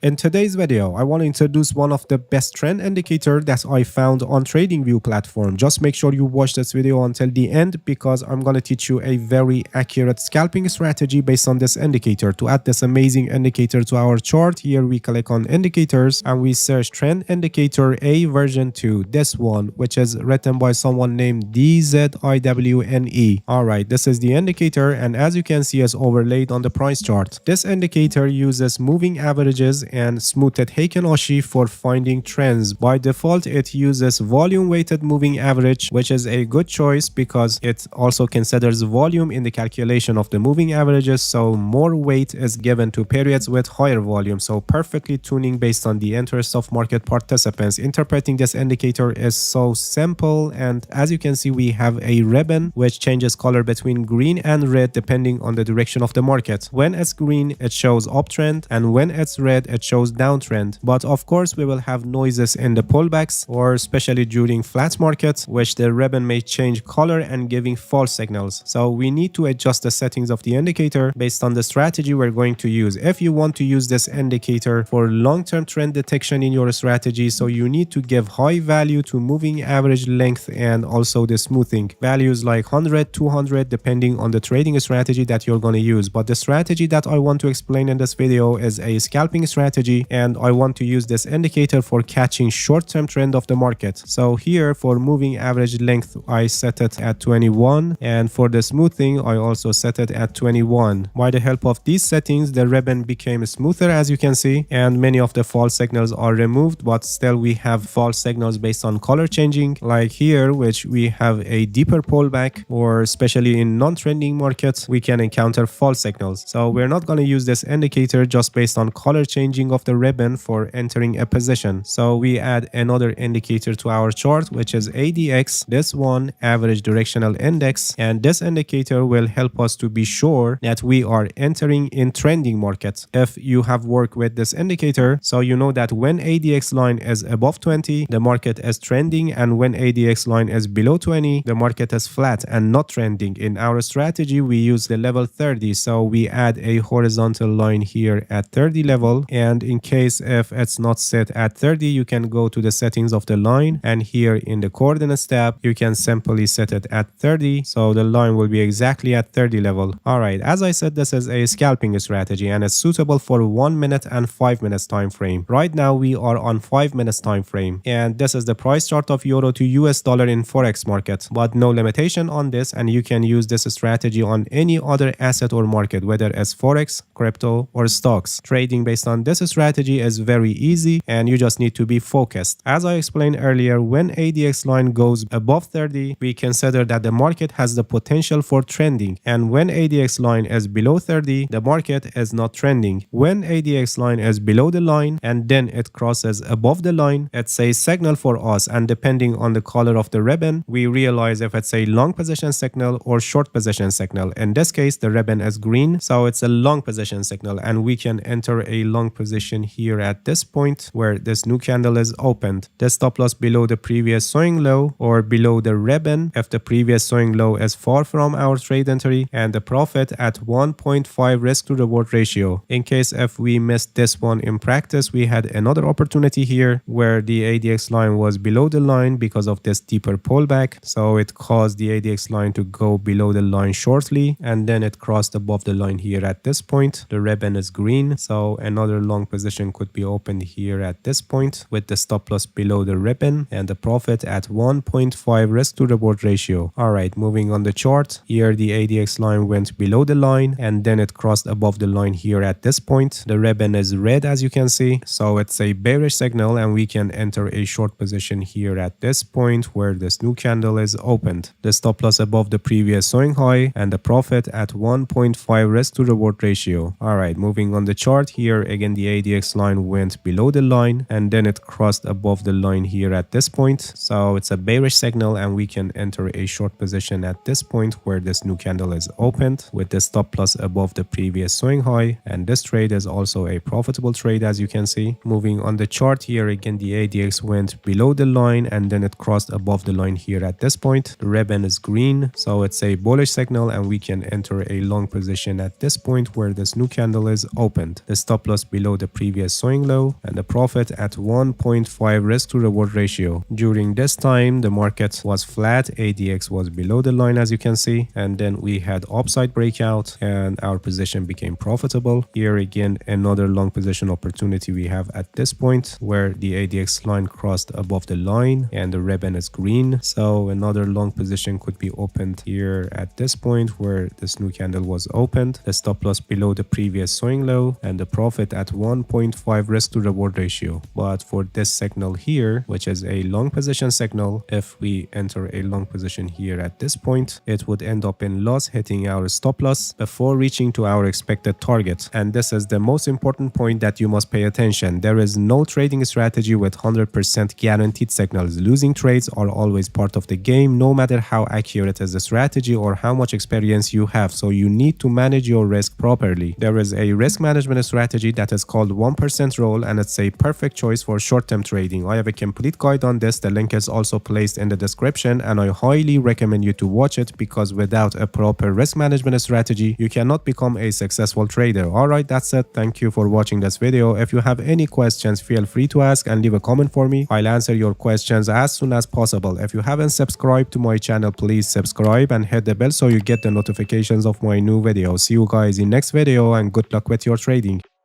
In today's video, I want to introduce one of the best trend indicator that I found on TradingView platform. Just make sure you watch this video until the end because I'm going to teach you a very accurate scalping strategy based on this indicator. To add this amazing indicator to our chart, here we click on indicators and we search trend indicator A version 2, this one, which is written by someone named DZIWNE. Alright, this is the indicator, and as you can see, is overlaid on the price chart. This indicator uses moving averages and smoothed Heiken Ashi for finding trends. By default, it uses volume weighted moving average, which is a good choice because it also considers volume in the calculation of the moving averages, so more weight is given to periods with higher volume, so perfectly tuning based on the interest of market participants. Interpreting this indicator is so simple, and as you can see, we have a ribbon which changes color between green and red depending on the direction of the market. When it's green, it shows uptrend, and when it's red, it shows downtrend. But of course, we will have noises in the pullbacks, or especially during flat markets, which the ribbon may change color and giving false signals. So we need to adjust the settings of the indicator based on the strategy we're going to use. If you want to use this indicator for long-term trend detection in your strategy, so you need to give high value to moving average length and also the smoothing values like 100, 200, depending on the trading strategy that you're going to use. But the strategy that I want to explain in this video is a scalping strategy, and I want to use this indicator for catching short-term trend of the market. So here for moving average length, I set it at 21, and for the smoothing, I also set it at 21. By the help of these settings, the ribbon became smoother, as you can see, and many of the false signals are removed, but still we have false signals based on color changing, like here, which we have a deeper pullback, or especially in non-trending markets, we can encounter false signals. So we're not going to use this indicator just based on color changing of the ribbon for entering a position. So we add another indicator to our chart, which is ADX, this one, average directional index, and this indicator will help us to be sure that we are entering in trending markets. If you have worked with this indicator, so you know that when ADX line is above 20, the market is trending, and when ADX line is below 20, the market is flat and not trending. In our strategy, we use the level 30, so we add a horizontal line here at 30 level, and in case if it's not set at 30, you can go to the settings of the line, and here in the coordinates tab, you can simply set it at 30, so the line will be exactly at 30 level. Alright, as I said, this is a scalping strategy and it's suitable for 1 minute and 5 minutes time frame. Right now we are on 5 minutes time frame, and this is the price chart of euro to US dollar in forex market, but no limitation on this, and you can use this strategy on any other asset or market, whether it's forex, crypto, or stocks. Trading based on this strategy is very easy, and you just need to be focused. As I explained earlier, when ADX line goes above 30, we consider that the market has the potential for trending, and when ADX line is below 30, the market is not trending. When ADX line is below the line and then it crosses above the line, it's a signal for us, and depending on the color of the ribbon, we realize if it's a long position signal or short position signal. In this case, the ribbon is green, so it's a long position signal, and we can enter a long position here at this point where this new candle is opened. The stop loss below the previous swing low or below the ribbon if the previous swing low is far from our trade entry, and the profit at 1.5 risk to reward ratio. In case if we missed this one in practice, we had another opportunity here where the ADX line was below the line because of this deeper pullback, so it caused the ADX line to go below the line shortly, and then it crossed above the line here at this point. The ribbon is green, so another long position could be opened here at this point with the stop loss below the ribbon and the profit at 1.5 risk to reward ratio. Alright, moving on the chart, here the ADX line went below the line and then it crossed above the line here at this point. The ribbon is red, as you can see, so it's a bearish signal, and we can enter a short position here at this point where this new candle is opened. The stop loss above the previous swing high and the profit at 1.5 risk to reward ratio. Alright, moving on the chart, here again the ADX line went below the line and then it crossed above the line here at this point, so it's a bearish signal, and we can enter a short position at this point where this new candle is opened with the stop loss above the previous swing high, and this trade is also a profitable trade, as you can see. Moving on the chart, here again the ADX went below the line and then it crossed above the line here at this point. The ribbon is green, so it's a bullish signal, and we can enter a long position at this point where this new candle is opened. The stop loss below below the previous swing low, and the profit at 1.5 risk to reward ratio. During this time, the market was flat, ADX was below the line as you can see, and then we had upside breakout and our position became profitable. Here again, another long position opportunity we have at this point where the ADX line crossed above the line and the ribbon is green. So another long position could be opened here at this point where this new candle was opened. The stop loss below the previous swing low and the profit at 1.5 risk to reward ratio. But for this signal here, which is a long position signal, if we enter a long position here at this point, it would end up in loss, hitting our stop loss before reaching to our expected target. And this is the most important point that you must pay attention. There is no trading strategy with 100% guaranteed signals. Losing trades are always part of the game, no matter how accurate is the strategy or how much experience you have. So you need to manage your risk properly. There is a risk management strategy that is called 1% rule, and it's a perfect choice for short-term trading. I have a complete guide on this. The link is also placed in the description, and I highly recommend you to watch it because without a proper risk management strategy, you cannot become a successful trader. Alright, that's it. Thank you for watching this video. If you have any questions, feel free to ask and leave a comment for me. I'll answer your questions as soon as possible. If you haven't subscribed to my channel, please subscribe and hit the bell so you get the notifications of my new videos. See you guys in next video and good luck with your trading.